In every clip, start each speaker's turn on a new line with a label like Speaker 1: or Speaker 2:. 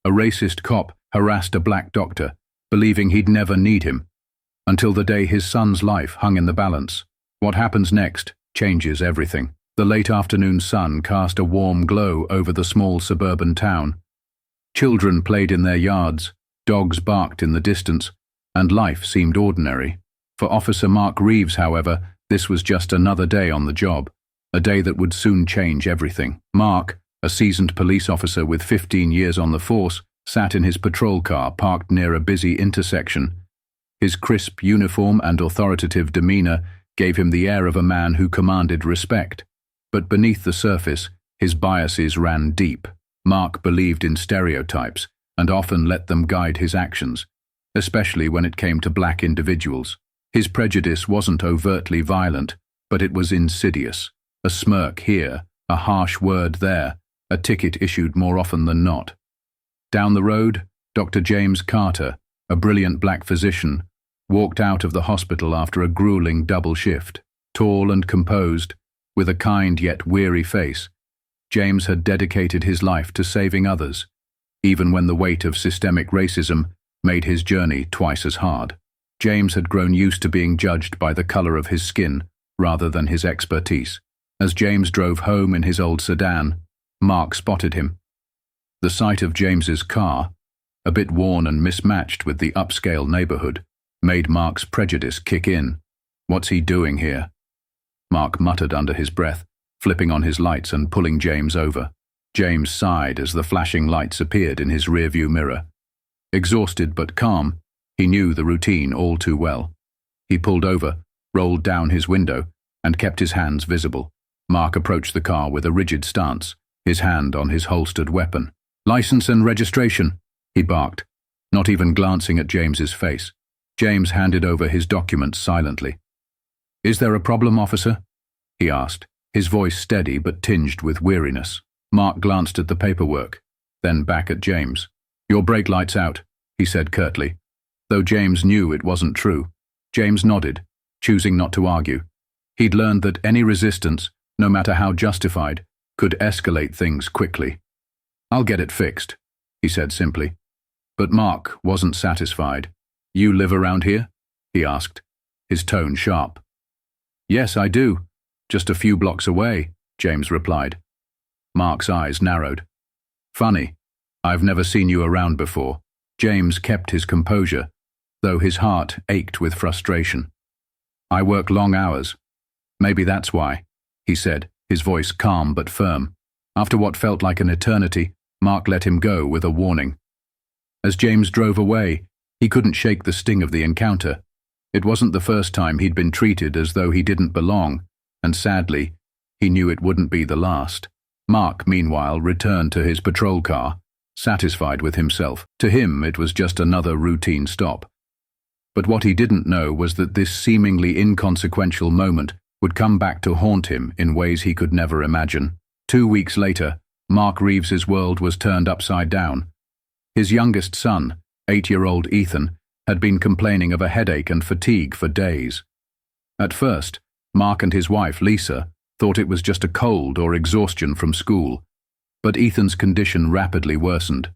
Speaker 1: A racist cop harassed a black doctor, believing he'd never need him, until the day his son's life hung in the balance. What happens next changes everything. The late afternoon sun cast a warm glow over the small suburban town. Children played in their yards, dogs barked in the distance, and life seemed ordinary. For Officer Mark Reeves, however, this was just another day on the job, a day that would soon change everything. Mark, a seasoned police officer with 15 years on the force, sat in his patrol car parked near a busy intersection. His crisp uniform and authoritative demeanor gave him the air of a man who commanded respect. But beneath the surface, his biases ran deep. Mark believed in stereotypes and often let them guide his actions, especially when it came to black individuals. His prejudice wasn't overtly violent, but it was insidious. A smirk here, a harsh word there, a ticket issued more often than not. Down the road, Dr. James Carter, a brilliant black physician, walked out of the hospital after a grueling double shift. Tall and composed, with a kind yet weary face, James had dedicated his life to saving others, even when the weight of systemic racism made his journey twice as hard. James had grown used to being judged by the color of his skin rather than his expertise. As James drove home in his old sedan, Mark spotted him. The sight of James's car, a bit worn and mismatched with the upscale neighborhood, made Mark's prejudice kick in. "What's he doing here?" Mark muttered under his breath, flipping on his lights and pulling James over. James sighed as the flashing lights appeared in his rearview mirror. Exhausted but calm, he knew the routine all too well. He pulled over, rolled down his window, and kept his hands visible. Mark approached the car with a rigid stance, his hand on his holstered weapon. "License and registration," he barked, not even glancing at James's face. James handed over his documents silently. "Is there a problem, officer?" he asked, his voice steady but tinged with weariness. Mark glanced at the paperwork, then back at James. "Your brake light's out," he said curtly. Though James knew it wasn't true, James nodded, choosing not to argue. He'd learned that any resistance, no matter how justified, could escalate things quickly. "I'll get it fixed," he said simply. But Mark wasn't satisfied. "You live around here?" he asked, his tone sharp. "Yes, I do. Just a few blocks away," James replied. Mark's eyes narrowed. "Funny. I've never seen you around before." James kept his composure, though his heart ached with frustration. "I work long hours. Maybe that's why," he said, his voice calm but firm. After what felt like an eternity, Mark let him go with a warning. As James drove away, he couldn't shake the sting of the encounter. It wasn't the first time he'd been treated as though he didn't belong, and sadly, he knew it wouldn't be the last. Mark, meanwhile, returned to his patrol car, satisfied with himself. To him, it was just another routine stop. But what he didn't know was that this seemingly inconsequential moment would come back to haunt him in ways he could never imagine. 2 weeks later, Mark Reeves's world was turned upside down. His youngest son, 8-year-old Ethan, had been complaining of a headache and fatigue for days. At first, Mark and his wife, Lisa, thought it was just a cold or exhaustion from school, but Ethan's condition rapidly worsened.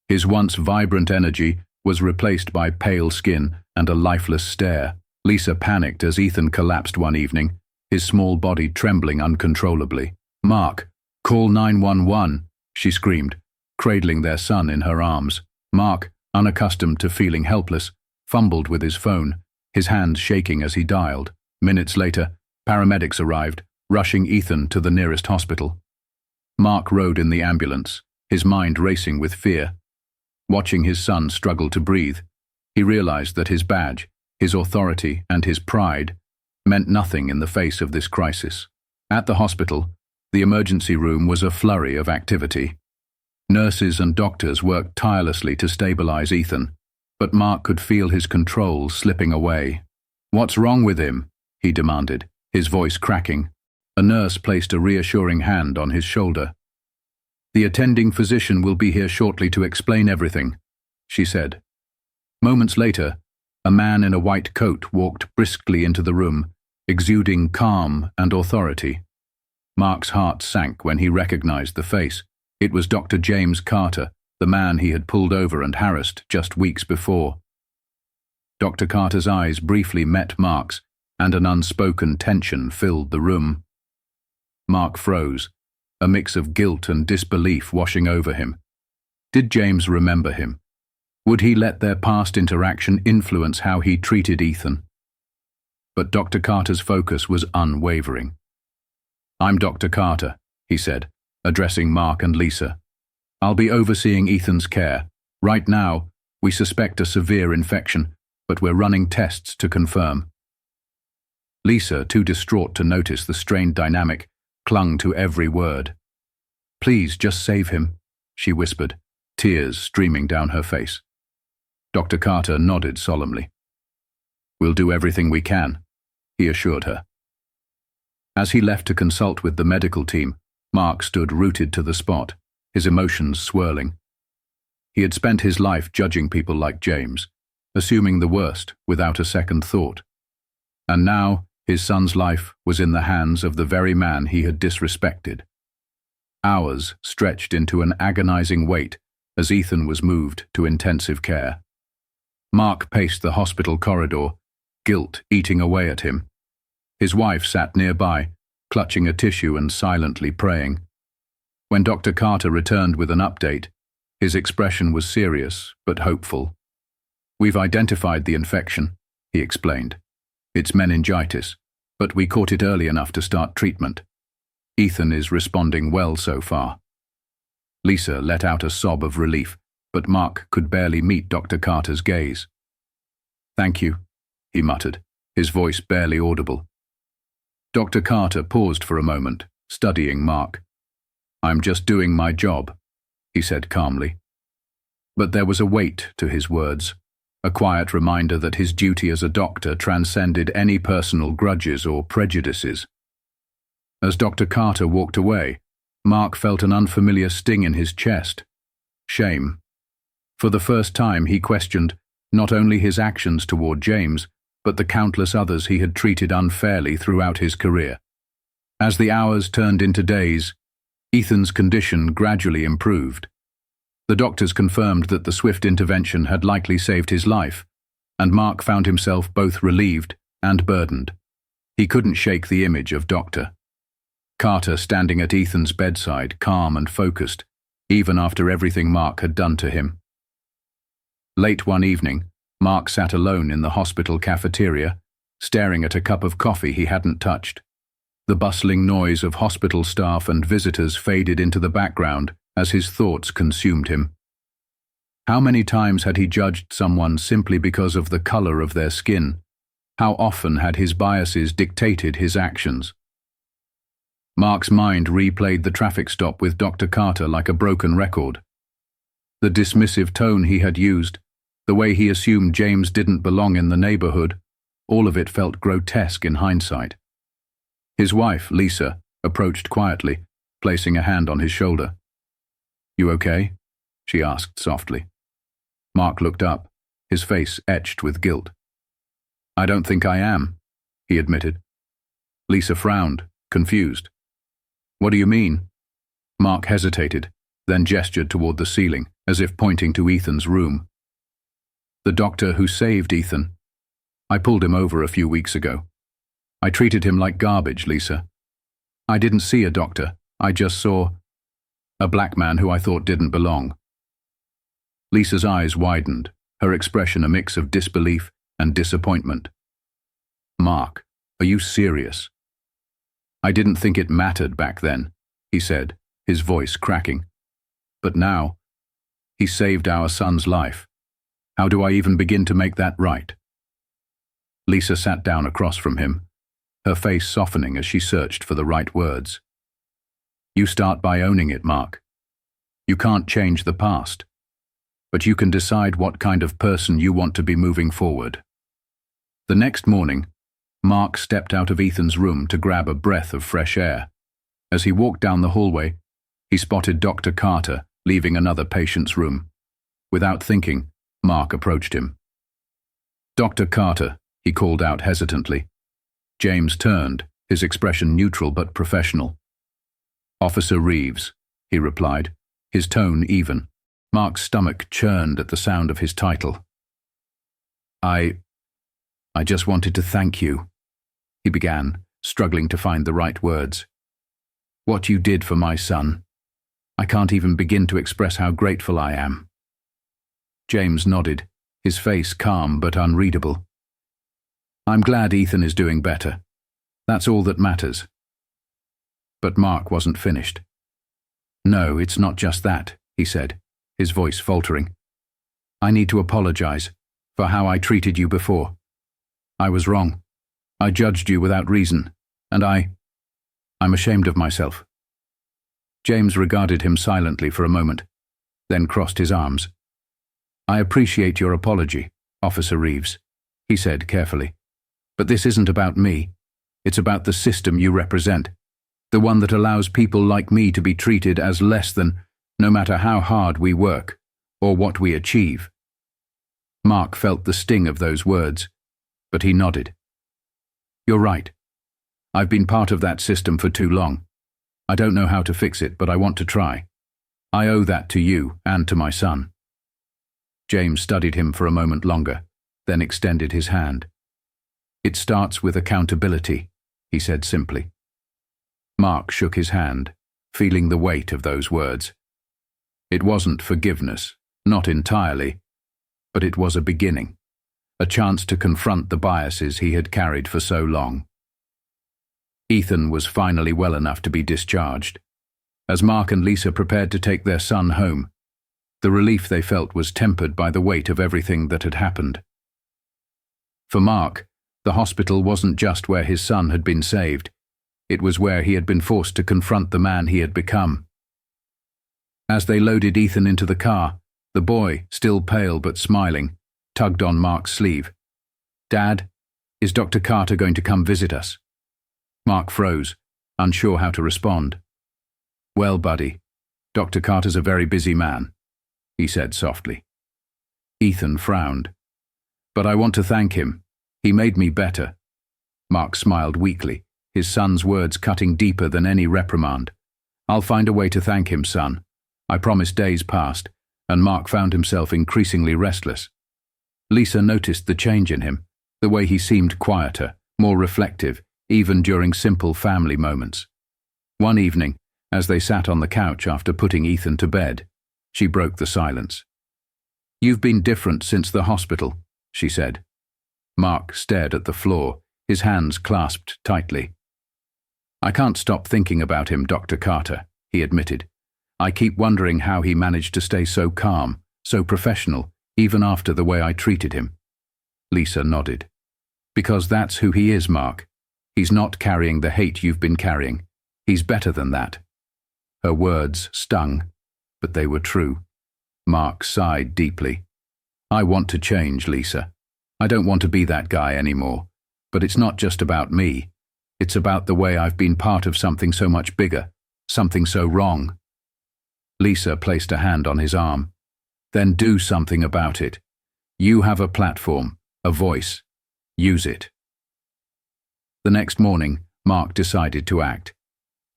Speaker 1: His once vibrant energy was replaced by pale skin and a lifeless stare. Lisa panicked as Ethan collapsed one evening, his small body trembling uncontrollably. "Mark, call 911, she screamed, cradling their son in her arms. Mark, unaccustomed to feeling helpless, fumbled with his phone, his hands shaking as he dialed. Minutes later, paramedics arrived, rushing Ethan to the nearest hospital. Mark rode in the ambulance, his mind racing with fear. Watching his son struggle to breathe, he realized that his badge, his authority, and his pride meant nothing in the face of this crisis. At the hospital, the emergency room was a flurry of activity. Nurses and doctors worked tirelessly to stabilize Ethan, but Mark could feel his control slipping away. "What's wrong with him?" he demanded, his voice cracking. A nurse placed a reassuring hand on his shoulder. "The attending physician will be here shortly to explain everything," she said. Moments later, a man in a white coat walked briskly into the room, exuding calm and authority. Mark's heart sank when he recognized the face. It was Dr. James Carter, the man he had pulled over and harassed just weeks before. Dr. Carter's eyes briefly met Mark's, and an unspoken tension filled the room. Mark froze, a mix of guilt and disbelief washing over him. Did James remember him? Would he let their past interaction influence how he treated Ethan? But Dr. Carter's focus was unwavering. "I'm Dr. Carter," he said, addressing Mark and Lisa. "I'll be overseeing Ethan's care. Right now, we suspect a severe infection, but we're running tests to confirm." Lisa, too distraught to notice the strained dynamic, clung to every word. "Please, just save him," she whispered, tears streaming down her face. Dr. Carter nodded solemnly. "We'll do everything we can," he assured her. As he left to consult with the medical team, Mark stood rooted to the spot, his emotions swirling. He had spent his life judging people like James, assuming the worst without a second thought. And now, his son's life was in the hands of the very man he had disrespected. Hours stretched into an agonizing wait as Ethan was moved to intensive care. Mark paced the hospital corridor, guilt eating away at him. His wife sat nearby, clutching a tissue and silently praying. When Dr. Carter returned with an update, his expression was serious but hopeful. "We've identified the infection," he explained. "It's meningitis, but we caught it early enough to start treatment. Ethan is responding well so far." Lisa let out a sob of relief, but Mark could barely meet Dr. Carter's gaze. "Thank you," he muttered, his voice barely audible. Dr. Carter paused for a moment, studying Mark. "I'm just doing my job," he said calmly. But there was a weight to his words, a quiet reminder that his duty as a doctor transcended any personal grudges or prejudices. As Dr. Carter walked away, Mark felt an unfamiliar sting in his chest. Shame. For the first time, he questioned not only his actions toward James, but the countless others he had treated unfairly throughout his career. As the hours turned into days, Ethan's condition gradually improved. The doctors confirmed that the swift intervention had likely saved his life, and Mark found himself both relieved and burdened. He couldn't shake the image of Dr. Carter standing at Ethan's bedside, calm and focused, even after everything Mark had done to him. Late one evening, Mark sat alone in the hospital cafeteria, staring at a cup of coffee he hadn't touched. The bustling noise of hospital staff and visitors faded into the background as his thoughts consumed him. How many times had he judged someone simply because of the color of their skin? How often had his biases dictated his actions? Mark's mind replayed the traffic stop with Dr. Carter like a broken record. The dismissive tone he had used, the way he assumed James didn't belong in the neighborhood, all of it felt grotesque in hindsight. His wife, Lisa, approached quietly, placing a hand on his shoulder. "You okay?" she asked softly. Mark looked up, his face etched with guilt. "I don't think I am," he admitted. Lisa frowned, confused. "What do you mean?" Mark hesitated, then gestured toward the ceiling, as if pointing to Ethan's room. "The doctor who saved Ethan. I pulled him over a few weeks ago. I treated him like garbage, Lisa. I didn't see a doctor, I just saw a black man who I thought didn't belong." Lisa's eyes widened, her expression a mix of disbelief and disappointment. "Mark, are you serious?" "I didn't think it mattered back then," he said, his voice cracking. "But now, he saved our son's life. How do I even begin to make that right?" Lisa sat down across from him, her face softening as she searched for the right words. "You start by owning it, Mark. You can't change the past, but you can decide what kind of person you want to be moving forward." The next morning, Mark stepped out of Ethan's room to grab a breath of fresh air. As he walked down the hallway, he spotted Dr. Carter leaving another patient's room. Without thinking, Mark approached him. "Dr. Carter," he called out hesitantly. James turned, his expression neutral but professional. "Officer Reeves," he replied, his tone even. Mark's stomach churned at the sound of his title. I just wanted to thank you, he began, struggling to find the right words. What you did for my son. I can't even begin to express how grateful I am. James nodded, his face calm but unreadable. I'm glad Ethan is doing better. That's all that matters. But Mark wasn't finished. No, it's not just that, he said, his voice faltering. I need to apologize for how I treated you before. I was wrong. I judged you without reason, and I'm ashamed of myself. James regarded him silently for a moment, then crossed his arms. I appreciate your apology, Officer Reeves, he said carefully. But this isn't about me. It's about the system you represent, the one that allows people like me to be treated as less than, no matter how hard we work or what we achieve. Mark felt the sting of those words, but he nodded. You're right. I've been part of that system for too long. I don't know how to fix it, but I want to try. I owe that to you and to my son. James studied him for a moment longer, then extended his hand. It starts with accountability, he said simply. Mark shook his hand, feeling the weight of those words. It wasn't forgiveness, not entirely, but it was a beginning, a chance to confront the biases he had carried for so long. Ethan was finally well enough to be discharged. As Mark and Lisa prepared to take their son home, the relief they felt was tempered by the weight of everything that had happened. For Mark, the hospital wasn't just where his son had been saved. It was where he had been forced to confront the man he had become. As they loaded Ethan into the car, the boy, still pale but smiling, tugged on Mark's sleeve. Dad, is Dr. Carter going to come visit us? Mark froze, unsure how to respond. Well, buddy, Dr. Carter's a very busy man, he said softly. Ethan frowned. But I want to thank him. He made me better. Mark smiled weakly, his son's words cutting deeper than any reprimand. I'll find a way to thank him, son. I promise. Days passed, and Mark found himself increasingly restless. Lisa noticed the change in him, the way he seemed quieter, more reflective, even during simple family moments. One evening, as they sat on the couch after putting Ethan to bed, she broke the silence. You've been different since the hospital, she said. Mark stared at the floor, his hands clasped tightly. I can't stop thinking about him, Dr. Carter, he admitted. I keep wondering how he managed to stay so calm, so professional, even after the way I treated him. Lisa nodded. Because that's who he is, Mark. He's not carrying the hate you've been carrying. He's better than that. Her words stung, but they were true. Mark sighed deeply. I want to change, Lisa. I don't want to be that guy anymore. But it's not just about me. It's about the way I've been part of something so much bigger, something so wrong. Lisa placed a hand on his arm. Then do something about it. You have a platform, a voice. Use it. The next morning, Mark decided to act.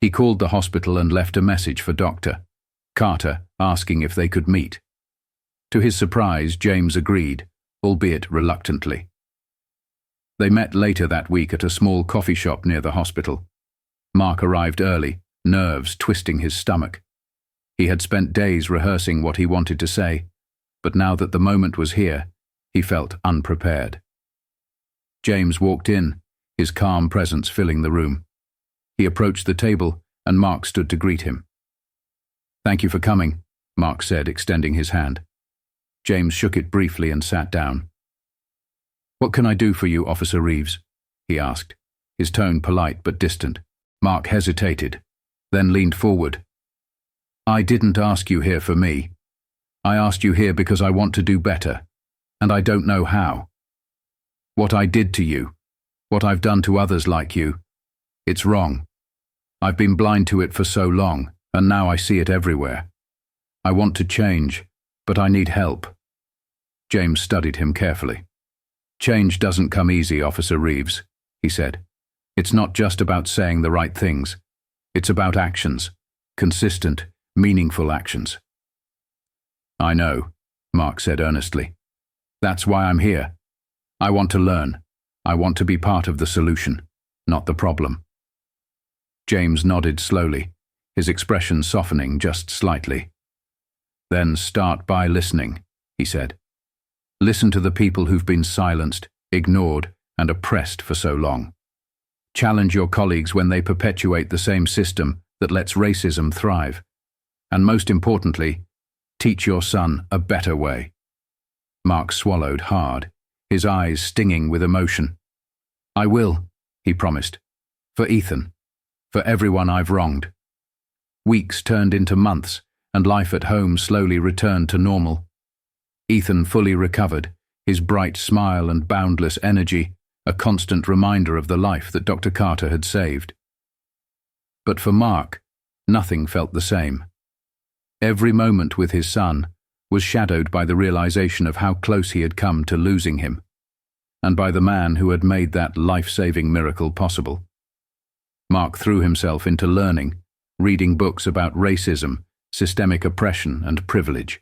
Speaker 1: He called the hospital and left a message for Dr. Carter, asking if they could meet. To his surprise, James agreed, albeit reluctantly. They met later that week at a small coffee shop near the hospital. Mark arrived early, nerves twisting his stomach. He had spent days rehearsing what he wanted to say, but now that the moment was here, he felt unprepared. James walked in, his calm presence filling the room. He approached the table, and Mark stood to greet him. Thank you for coming, Mark said, extending his hand. James shook it briefly and sat down. What can I do for you, Officer Reeves? He asked, his tone polite but distant. Mark hesitated, then leaned forward. I didn't ask you here for me. I asked you here because I want to do better, and I don't know how. What I did to you, what I've done to others like you, it's wrong. I've been blind to it for so long, and now I see it everywhere. I want to change, but I need help. James studied him carefully. Change doesn't come easy, Officer Reeves, he said. It's not just about saying the right things. It's about actions, consistent, meaningful actions. I know, Mark said earnestly. That's why I'm here. I want to learn. I want to be part of the solution, not the problem. James nodded slowly, his expression softening just slightly. Then start by listening, he said. Listen to the people who've been silenced, ignored, and oppressed for so long. Challenge your colleagues when they perpetuate the same system that lets racism thrive. And most importantly, teach your son a better way. Mark swallowed hard, his eyes stinging with emotion. I will, he promised. For Ethan. For everyone I've wronged. Weeks turned into months, and life at home slowly returned to normal. Ethan fully recovered, his bright smile and boundless energy a constant reminder of the life that Dr. Carter had saved. But for Mark, nothing felt the same. Every moment with his son was shadowed by the realization of how close he had come to losing him, and by the man who had made that life-saving miracle possible. Mark threw himself into learning, reading books about racism, systemic oppression, and privilege.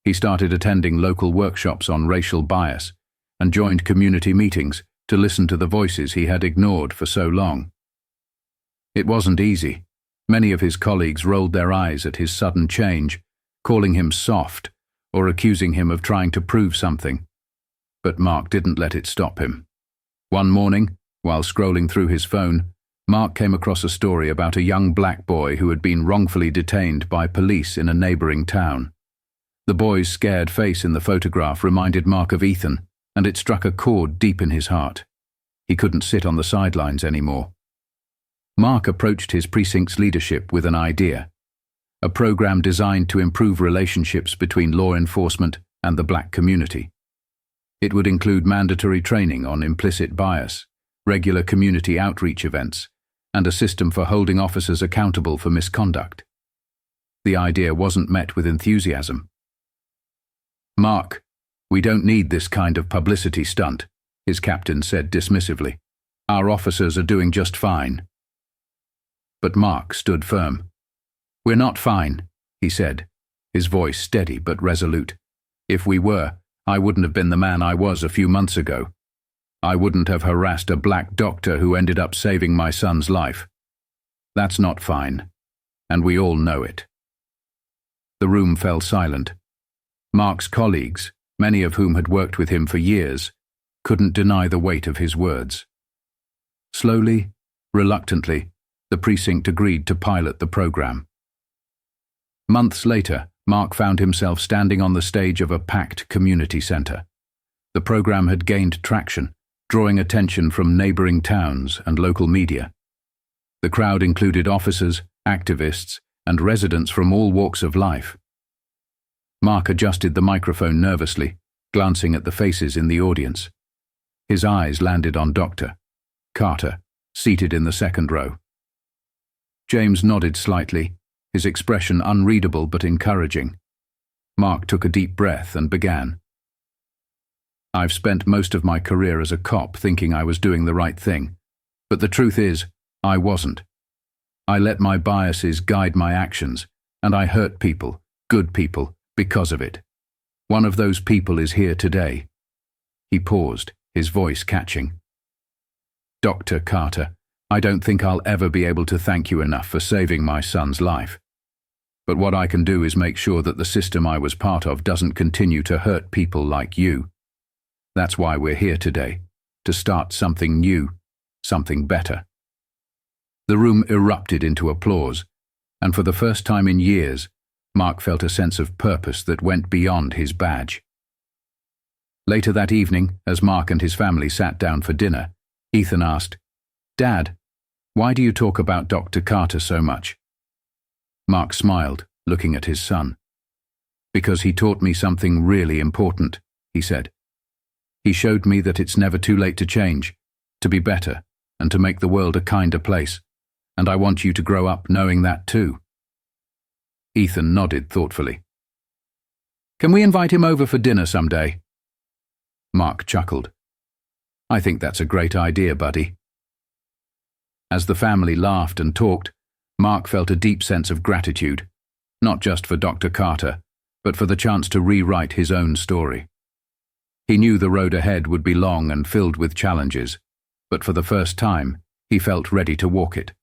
Speaker 1: He started attending local workshops on racial bias and joined community meetings to listen to the voices he had ignored for so long. It wasn't easy. Many of his colleagues rolled their eyes at his sudden change, calling him soft or accusing him of trying to prove something. But Mark didn't let it stop him. One morning, while scrolling through his phone, Mark came across a story about a young black boy who had been wrongfully detained by police in a neighboring town. The boy's scared face in the photograph reminded Mark of Ethan, and it struck a chord deep in his heart. He couldn't sit on the sidelines anymore. Mark approached his precinct's leadership with an idea, a program designed to improve relationships between law enforcement and the black community. It would include mandatory training on implicit bias, regular community outreach events, and a system for holding officers accountable for misconduct. The idea wasn't met with enthusiasm. Mark, we don't need this kind of publicity stunt, his captain said dismissively. Our officers are doing just fine. But Mark stood firm. We're not fine, he said, his voice steady but resolute. If we were, I wouldn't have been the man I was a few months ago. I wouldn't have harassed a black doctor who ended up saving my son's life. That's not fine, and we all know it. The room fell silent. Mark's colleagues, many of whom had worked with him for years, couldn't deny the weight of his words. Slowly, reluctantly, the precinct agreed to pilot the program. Months later, Mark found himself standing on the stage of a packed community center. The program had gained traction, drawing attention from neighboring towns and local media. The crowd included officers, activists, and residents from all walks of life. Mark adjusted the microphone nervously, glancing at the faces in the audience. His eyes landed on Dr. Carter, seated in the second row. James nodded slightly, his expression unreadable but encouraging. Mark took a deep breath and began. I've spent most of my career as a cop thinking I was doing the right thing, but the truth is, I wasn't. I let my biases guide my actions, and I hurt people, good people, because of it. One of those people is here today. He paused, his voice catching. Dr. Carter, I don't think I'll ever be able to thank you enough for saving my son's life. But what I can do is make sure that the system I was part of doesn't continue to hurt people like you. That's why we're here today, to start something new, something better. The room erupted into applause, and for the first time in years, Mark felt a sense of purpose that went beyond his badge. Later that evening, as Mark and his family sat down for dinner, Ethan asked, Dad, why do you talk about Dr. Carter so much? Mark smiled, looking at his son. Because he taught me something really important, he said. He showed me that it's never too late to change, to be better, and to make the world a kinder place. And I want you to grow up knowing that too. Ethan nodded thoughtfully. Can we invite him over for dinner someday? Mark chuckled. I think that's a great idea, buddy. As the family laughed and talked, Mark felt a deep sense of gratitude, not just for Dr. Carter, but for the chance to rewrite his own story. He knew the road ahead would be long and filled with challenges, but for the first time, he felt ready to walk it.